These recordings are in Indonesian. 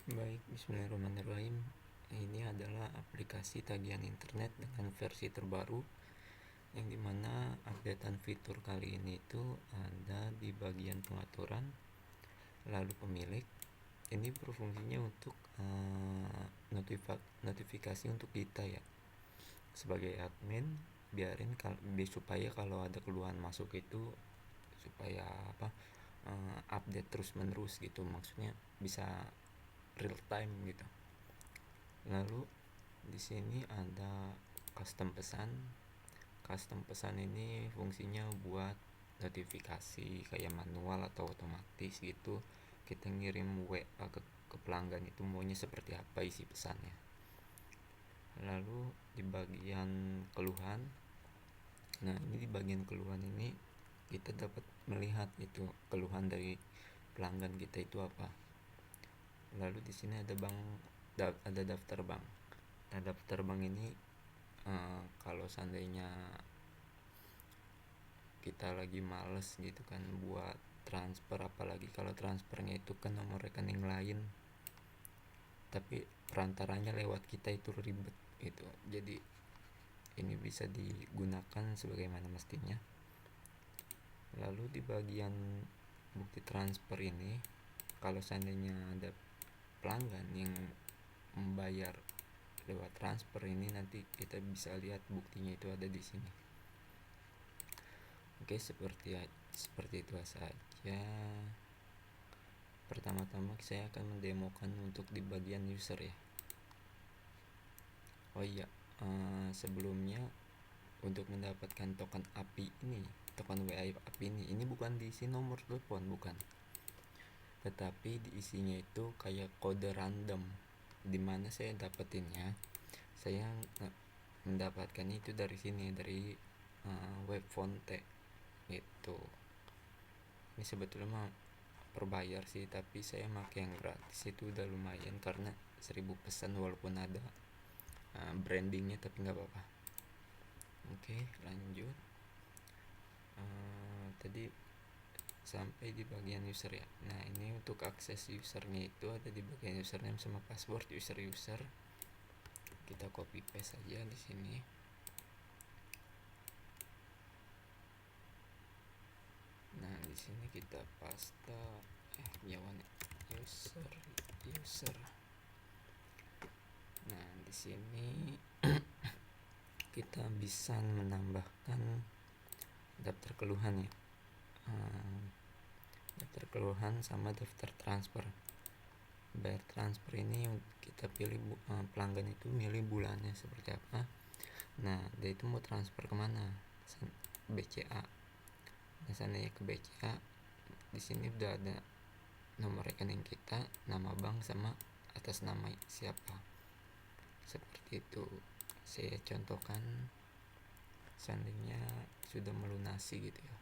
Baik, bismillahirrahmanirrahim. Ini adalah aplikasi tagihan internet dengan versi terbaru, yang dimana updatean fitur kali ini itu ada di bagian pengaturan, lalu pemilik. Ini berfungsinya untuk notifikasi untuk kita ya, sebagai admin, biarin supaya kalau ada keluhan masuk itu supaya update terus menerus gitu, maksudnya bisa real time gitu. Lalu di sini ada custom pesan. Custom pesan ini fungsinya buat notifikasi kayak manual atau otomatis gitu. Kita ngirim WA ke pelanggan itu maunya seperti apa isi pesannya. Lalu di bagian keluhan, nah ini di bagian keluhan ini kita dapat melihat itu keluhan dari pelanggan kita itu apa. Lalu di sini ada daftar bank. Nah, daftar bank ini kalau seandainya kita lagi males gitu kan buat transfer, apalagi kalau transfernya itu ke nomor rekening lain tapi perantaranya lewat kita, itu ribet gitu. Jadi ini bisa digunakan sebagaimana mestinya. Lalu di bagian bukti transfer ini, kalau seandainya ada pelanggan yang membayar lewat transfer ini, nanti kita bisa lihat buktinya itu ada di sini. Oke, seperti itu saja. Pertama-tama saya akan mendemokan untuk di bagian user ya. Oh iya, sebelumnya untuk mendapatkan token API ini, token WA API ini bukan diisi nomor telepon, bukan. Tetapi diisinya itu kayak kode random. Dimana saya dapetinnya? Saya mendapatkan itu dari sini, dari web Fonte gitu. Ini sebetulnya mah berbayar sih, tapi saya pakai yang gratis itu udah lumayan karena 1000 pesan walaupun ada brandingnya, tapi nggak apa-apa. Oke, lanjut. Tadi sampai di bagian user ya. Nah, ini untuk akses usernya itu ada di bagian username sama password user. Kita copy paste saja di sini. Nah, di sini kita paste user. Nah, di sini kita bisa menambahkan daftar keluhan ya. Daftar keluhan sama daftar transfer. Bayar transfer ini kita pilih pelanggan itu milih bulannya seperti apa. Nah, dia itu mau transfer kemana? BCA. Nah, seandainya ke BCA, di sini udah ada nomor rekening kita, nama bank sama atas nama siapa. Seperti itu. Saya contohkan seandainya sudah melunasi gitu ya.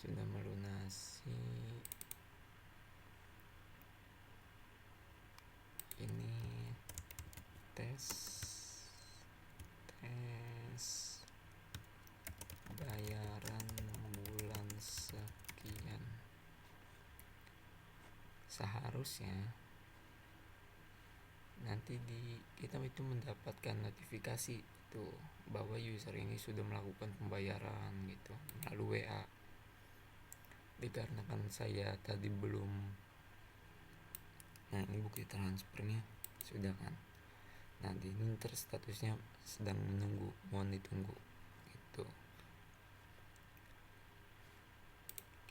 Sudah melunasi ini tes bayaran bulan sekian. Seharusnya nanti kita itu mendapatkan notifikasi itu bahwa user ini sudah melakukan pembayaran gitu melalui WA. Dikarenakan saya tadi belum, nah ini bukti transfernya sudah kan. Nah, ini terus statusnya sedang menunggu, mohon ditunggu gitu.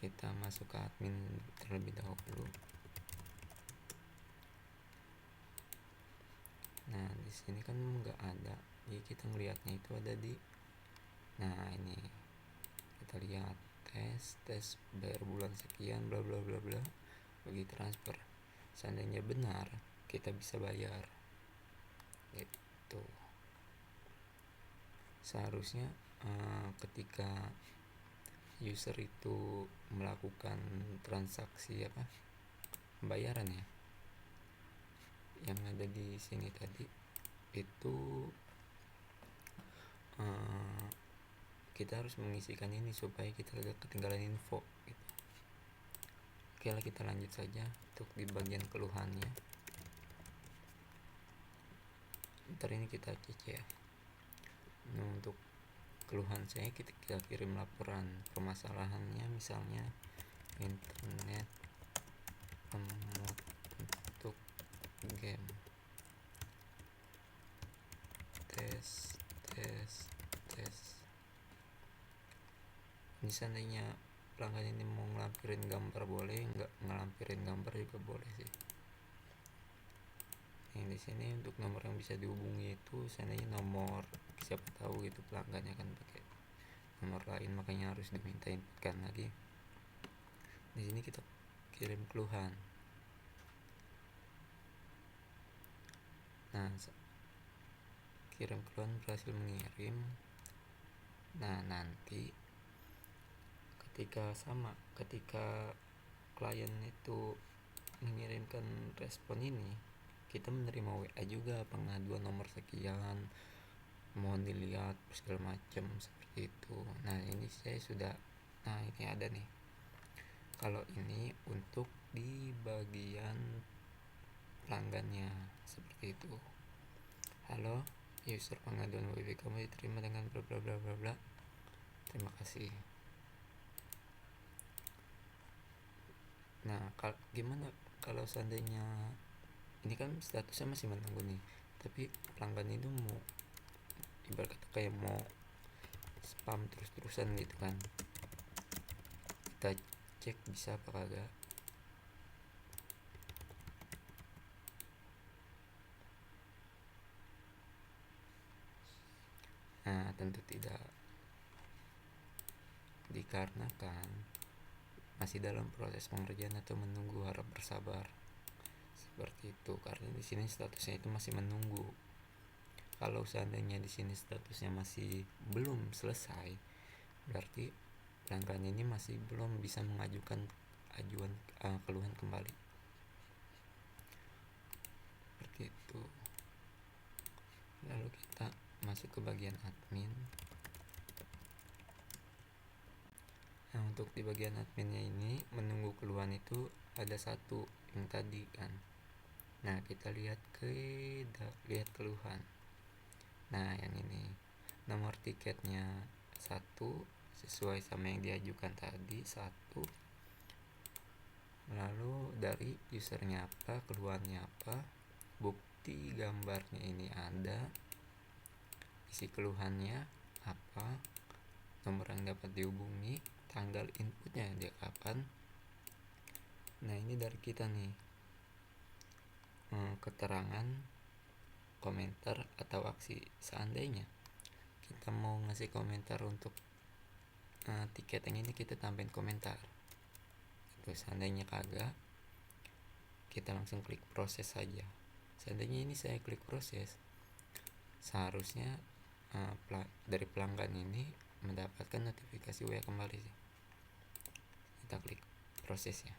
Kita masuk ke admin terlebih dahulu. Nah, di sini kan nggak ada, jadi kita melihatnya itu ada di, nah ini kita lihat tes bayar bulan sekian bla bla bla bla bagi transfer. Seandainya benar, kita bisa bayar gitu. Seharusnya ketika user itu melakukan transaksi pembayaran ya, yang ada di sini tadi itu kita harus mengisikan ini supaya kita tidak ketinggalan info gitu. Oke lah, kita lanjut saja untuk di bagian keluhannya. Ntar ini kita cek ya. Nah, untuk keluhan saya, kita kirim laporan permasalahannya, misalnya internet remote untuk game, tes. Ini seandainya pelanggan ini mau ngelampirin gambar boleh, nggak ngelampirin gambar juga boleh sih. Yang di sini untuk nomor yang bisa dihubungi itu seandainya nomor, siapa tahu gitu pelanggannya kan pakai nomor lain, makanya harus diminta inputkan lagi. Di sini kita kirim keluhan. Nah, kirim keluhan berhasil mengirim. Nah, nanti ketika klien itu mengirimkan respon ini, kita menerima WA juga, pengaduan nomor sekian, mohon dilihat segala macam seperti itu. Nah, ini saya sudah, nah ini ada nih. Kalau ini untuk di bagian pelanggannya seperti itu. Halo, user, pengaduan WiFi kamu diterima dengan bla bla bla bla bla. Terima kasih. Nah, gimana kalau seandainya ini kan statusnya masih menunggu nih, tapi pelanggan itu mau ibarat kata kayak mau spam terus-terusan gitu kan, kita cek bisa apa kagak. Nah, tentu tidak, dikarenakan masih dalam proses pengerjaan atau menunggu, harap bersabar seperti itu, karena di sini statusnya itu masih menunggu. Kalau seandainya di sini statusnya masih belum selesai, berarti pelanggan ini masih belum bisa mengajukan keluhan kembali seperti itu. Lalu kita masuk ke bagian admin. Nah, untuk di bagian adminnya ini menunggu keluhan itu ada satu yang tadi kan. Nah, kita lihat keluhan. Nah, yang ini nomor tiketnya 1 sesuai sama yang diajukan tadi 1. Lalu dari usernya apa, keluhannya apa, bukti gambarnya ini ada, isi keluhannya apa, nomor yang dapat dihubungi, tanggal inputnya dia kapan. Nah, ini dari kita nih, keterangan, komentar atau aksi. Seandainya kita mau ngasih komentar untuk tiket yang ini, kita tambahin komentar itu. Seandainya kagak, kita langsung klik proses saja. Seandainya ini saya klik proses, seharusnya dari pelanggan ini mendapatkan notifikasi WA kembali sih. Kita klik prosesnya.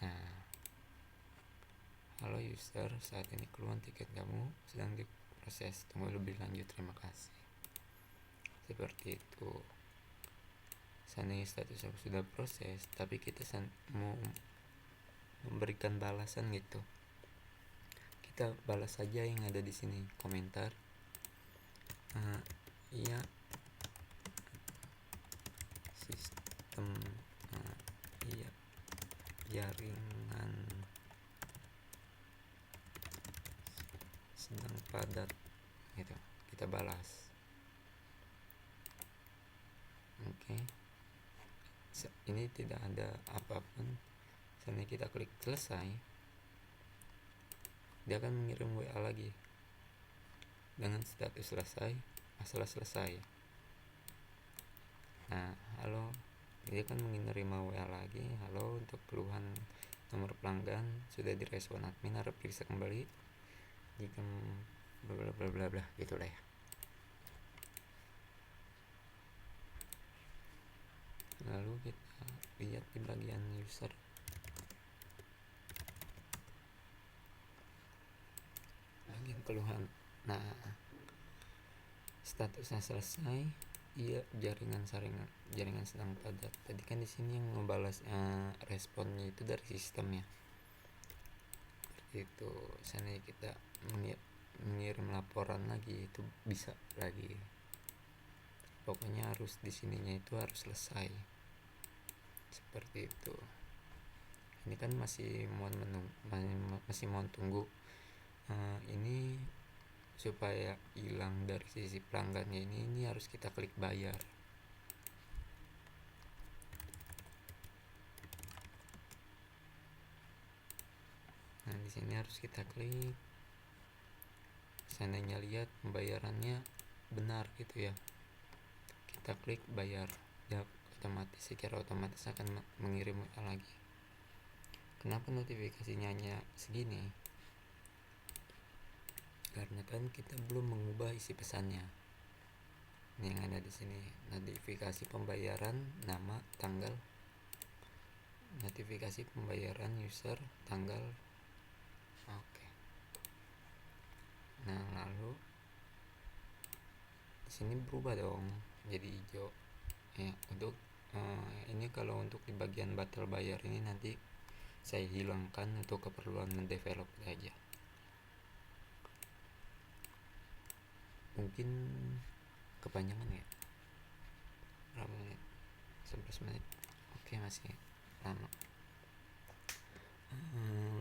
Nah, halo user, saat ini keluhan tiket kamu sedang diproses, tunggu lebih lanjut, terima kasih. Seperti itu. Seandainya statusnya sudah proses, tapi kita mau memberikan balasan gitu, kita balas saja yang ada di sini, komentar. Iya, sistem iya jaringan sedang padat gitu, kita balas. Oke. Ini tidak ada apapun. Seandainya kita klik selesai, dia akan mengirim WA lagi dengan status selesai, masalah selesai. Nah, halo, dia akan menerima WA lagi, halo, untuk keluhan nomor pelanggan sudah direspon admin, harap periksa kembali jika bla bla bla bla bla gitulah ya. Lalu kita lihat di bagian user. Bagian keluhan. Nah, statusnya selesai, Iya, jaringan sedang padat. Tadi kan di sini yang ngebalas responnya itu dari sistemnya. Seperti itu. Sana kita mengirim laporan lagi itu bisa lagi. Pokoknya harus di sininya itu harus selesai. Seperti itu. Ini kan masih mohon tunggu. Ini supaya hilang dari sisi pelanggannya ini harus kita klik bayar. Nah, di sini harus kita klik. Seandainya lihat pembayarannya benar gitu ya, kita klik bayar, ya otomatis secara otomatis akan mengirim lagi. Kenapa notifikasinya hanya segini? Karena kan kita belum mengubah isi pesannya. Ini yang ada di sini, notifikasi pembayaran, nama, tanggal, notifikasi pembayaran user, tanggal. Oke. Nah, lalu di sini berubah dong jadi hijau. Ya, untuk ini kalau untuk di bagian batal bayar ini nanti saya hilangkan untuk keperluan mendevelop aja. Mungkin kepanjangan ya, berapa menit? 11 menit. Oke, masih lama.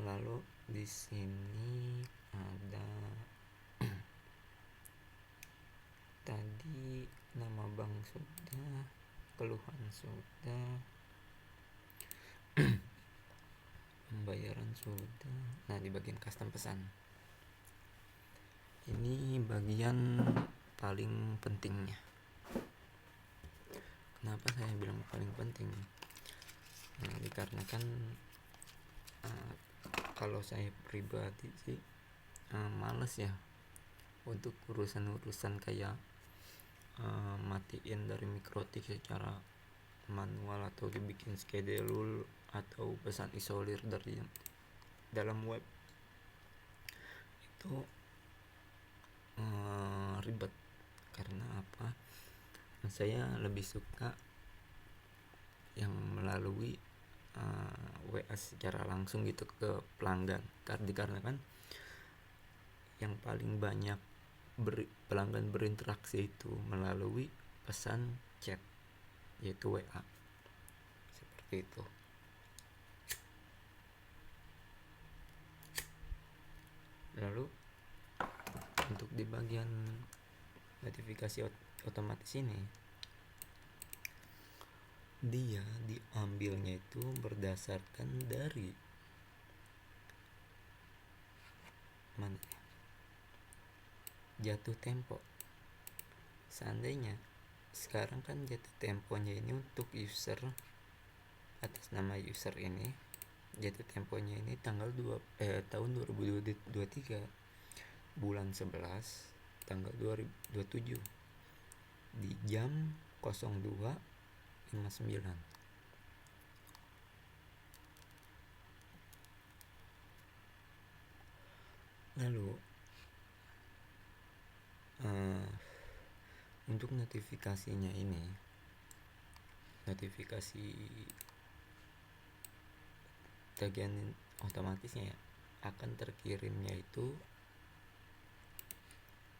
Lalu di sini ada tadi nama bank sudah, keluhan sudah, pembayaran sudah. Nah, di bagian custom pesan ini bagian paling pentingnya. Kenapa saya bilang paling penting? Nah, dikarenakan kalau saya pribadi sih males ya untuk urusan kayak matiin dari mikrotik secara manual atau dibikin schedule atau pesan isolir dari dalam web itu ribet. Karena apa? Saya lebih suka yang melalui WA secara langsung gitu ke pelanggan, dikarenakan yang paling banyak pelanggan berinteraksi itu melalui pesan chat, yaitu WA. Seperti itu. Lalu untuk di bagian notifikasi otomatis ini, dia diambilnya itu berdasarkan dari mana ya? Jatuh tempo. Seandainya sekarang kan jatuh temponya ini untuk user atas nama user ini, jatuh temponya ini tanggal tahun 2023 bulan 11 tanggal 2027 di jam 02.59. Lalu untuk notifikasinya ini, notifikasi tagihan otomatisnya ya, akan terkirimnya itu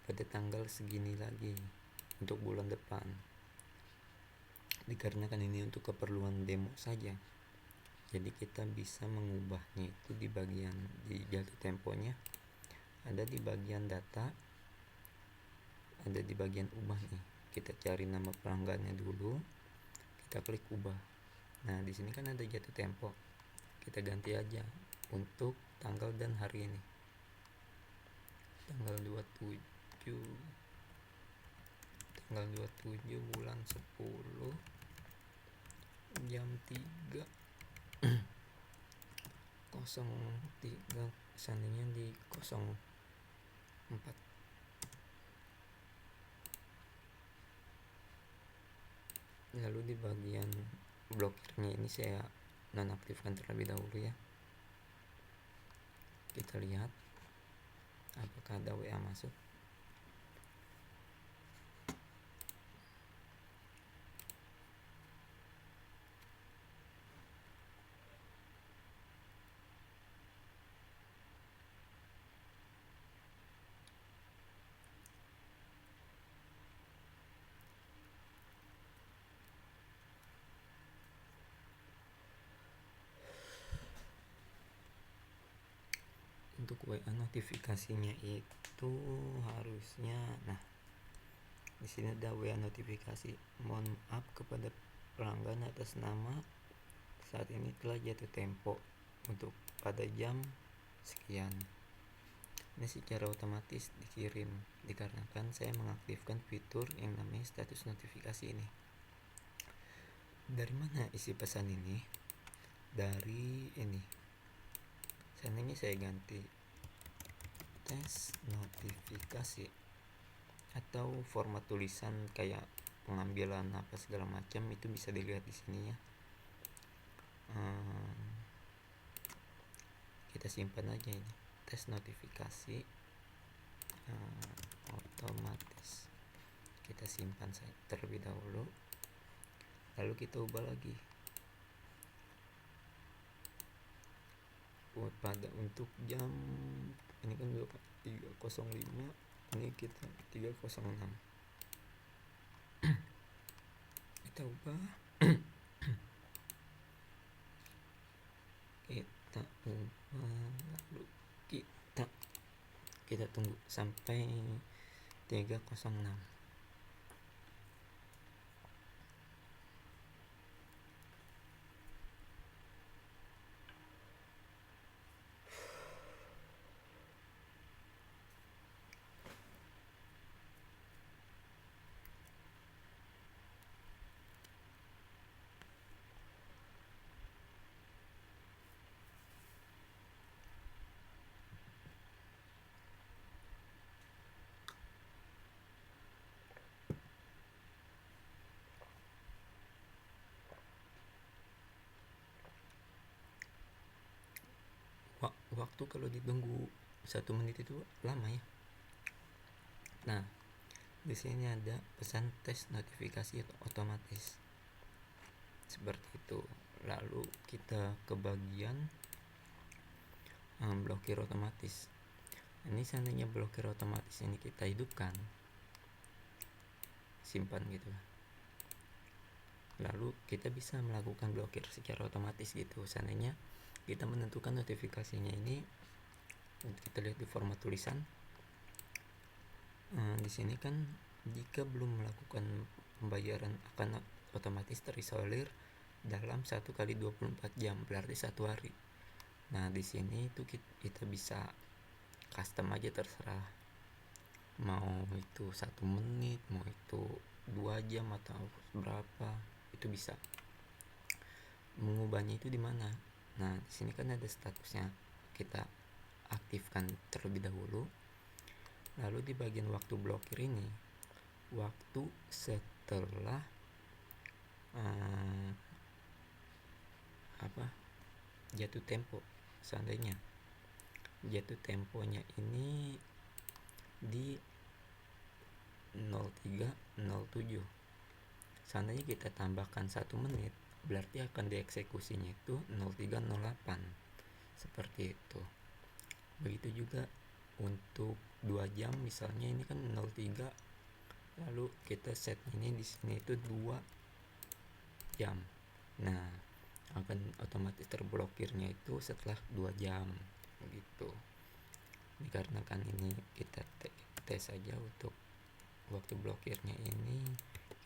pada tanggal segini lagi untuk bulan depan. Dikarenakan ini untuk keperluan demo saja, jadi kita bisa mengubahnya itu di bagian di jatuh temponya, ada di bagian data, ada di bagian ubah nih. Kita cari nama pelanggannya dulu, kita klik ubah. Nah, di sini kan ada jatuh tempo, kita ganti aja untuk tanggal dan hari ini, tanggal 27 bulan 10 jam 3 03, seandainya di 04. Lalu di bagian blokirnya ini saya nonaktifkan terlebih dahulu ya. Kita lihat apakah ada WA masuk. Untuk WA notifikasinya itu harusnya, nah di sini ada WA notifikasi. Mohon maaf kepada pelanggan atas nama saat ini telah jatuh tempo untuk pada jam sekian. Ini secara otomatis dikirim dikarenakan saya mengaktifkan fitur yang namanya status notifikasi ini. Dari mana isi pesan ini? Dari ini. Seandainya saya ganti tes notifikasi atau format tulisan kayak pengambilan apa segala macam, itu bisa dilihat di sini ya. Kita simpan aja ini, tes notifikasi otomatis. Kita simpan terlebih dahulu, lalu kita ubah lagi pada untuk jam ini kan 3.05, ini kita 3.06. Kita ubah lalu kita tunggu sampai 3.06. Waktu kalau ditunggu 1 menit itu lama ya. Nah, di sini ada pesan tes notifikasi otomatis seperti itu. Lalu kita ke bagian blokir otomatis. Ini seandainya blokir otomatis ini kita hidupkan, simpan gitu. Lalu kita bisa melakukan blokir secara otomatis gitu. Seandainya kita menentukan notifikasinya ini, kita lihat di format tulisan. Di sini kan jika belum melakukan pembayaran akan otomatis terisolir dalam 1 kali 24 jam, berarti 1 hari. Nah, di sini itu kita bisa custom aja, terserah mau itu 1 menit, mau itu 2 jam atau berapa, itu bisa. Mengubahnya itu di mana? Nah, di sini kan ada statusnya, kita aktifkan terlebih dahulu. Lalu di bagian waktu blokir ini, waktu setelah jatuh tempo. Seandainya jatuh temponya ini di 03.07, seandainya kita tambahkan 1 menit, berarti akan dieksekusinya itu 03.08, seperti itu. Begitu juga untuk 2 jam, misalnya ini kan 03, lalu kita set ini di sini itu 2 jam. Nah, akan otomatis terblokirnya itu setelah 2 jam begitu. Dikarenakan ini kita tes saja, untuk waktu blokirnya ini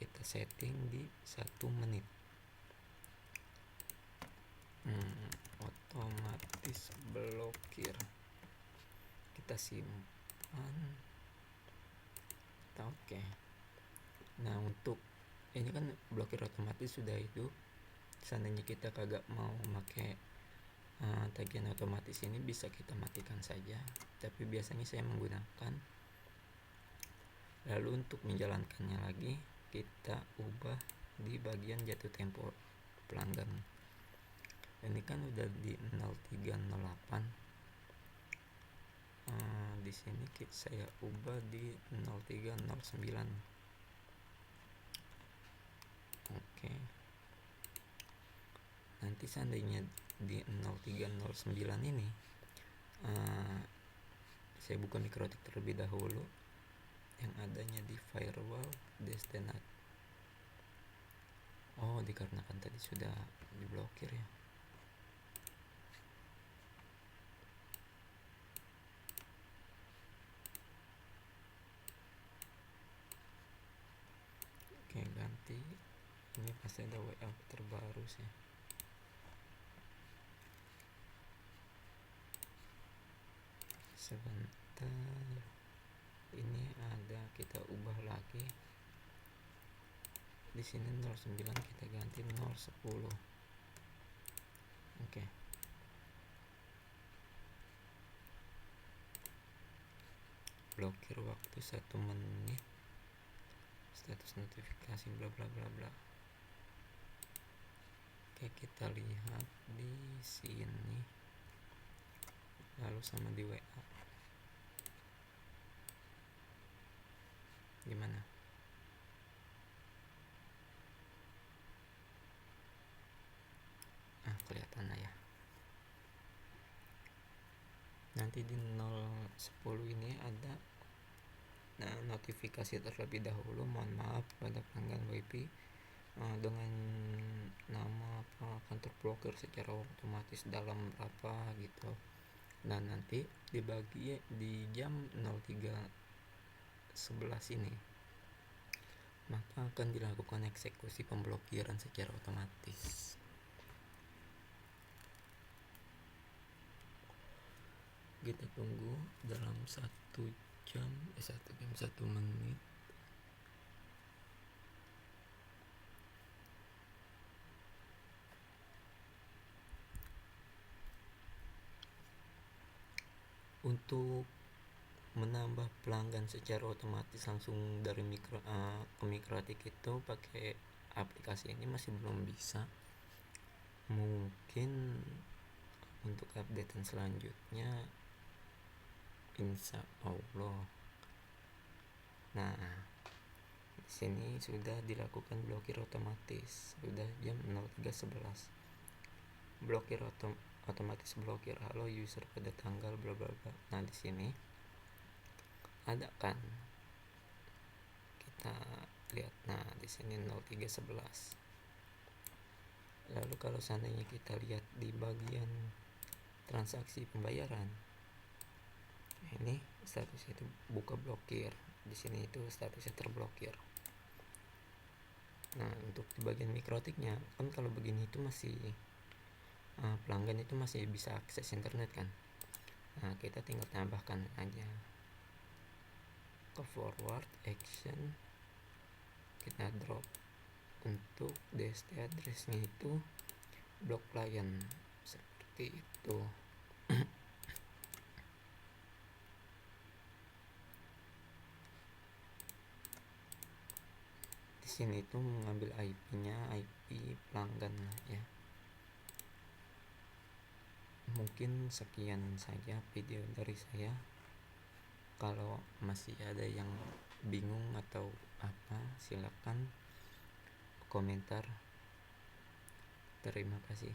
kita setting di 1 menit. Otomatis blokir, kita simpan. Oke. Nah, untuk ini kan blokir otomatis sudah itu. Seandainya kita kagak mau pakai tagihan otomatis ini, bisa kita matikan saja, tapi biasanya saya menggunakan. Lalu untuk menjalankannya lagi, kita ubah di bagian jatuh tempo pelanggan. Ini kan udah di 03.08. Di sini saya ubah di 03.09. Oke. Nanti seandainya di 03.09 ini, saya buka mikrotik terlebih dahulu yang adanya di firewall destinat. Oh, dikarenakan tadi sudah diblokir ya. pasti ada WA terbaru sih. Sebentar, ini ada, kita ubah lagi. Di sini 09 kita ganti 010. Oke. Blokir waktu 1 menit, status notifikasi bla bla bla bla. Oke, kita lihat di sini, lalu sama di WA gimana? Kelihatan lah ya. Nanti di 010 ini ada notifikasi terlebih dahulu. Mohon maaf pada pelanggan WiFi dengan nama akan terblokir secara otomatis dalam berapa gitu. Nah, nanti dibagi di jam 03.11 ini, maka akan dilakukan eksekusi pemblokiran secara otomatis. Kita tunggu dalam 1 jam 1 menit. Untuk menambah pelanggan secara otomatis langsung dari ke Mikrotik itu pakai aplikasi ini masih belum bisa. Mungkin untuk updatean selanjutnya insya Allah. Nah, di sini sudah dilakukan blokir otomatis, sudah jam 03.11. Blokir otomatis blokir halo user pada tanggal bla bla bla. Nah, di sini ada kan, kita lihat. Nah, di sini 03.11. Lalu kalau seandainya kita lihat di bagian transaksi pembayaran, ini statusnya itu buka blokir, di sini itu statusnya terblokir. Nah, untuk di bagian Mikrotiknya kan kalau begini itu masih pelanggan itu masih bisa akses internet kan. Nah, kita tinggal tambahkan aja ke forward action, kita drop untuk DST addressnya itu blok client seperti itu. Di sini itu mengambil IP-nya, IP pelanggan ya. Mungkin sekian saja video dari saya. Kalau masih ada yang bingung atau apa, silakan komentar. Terima kasih.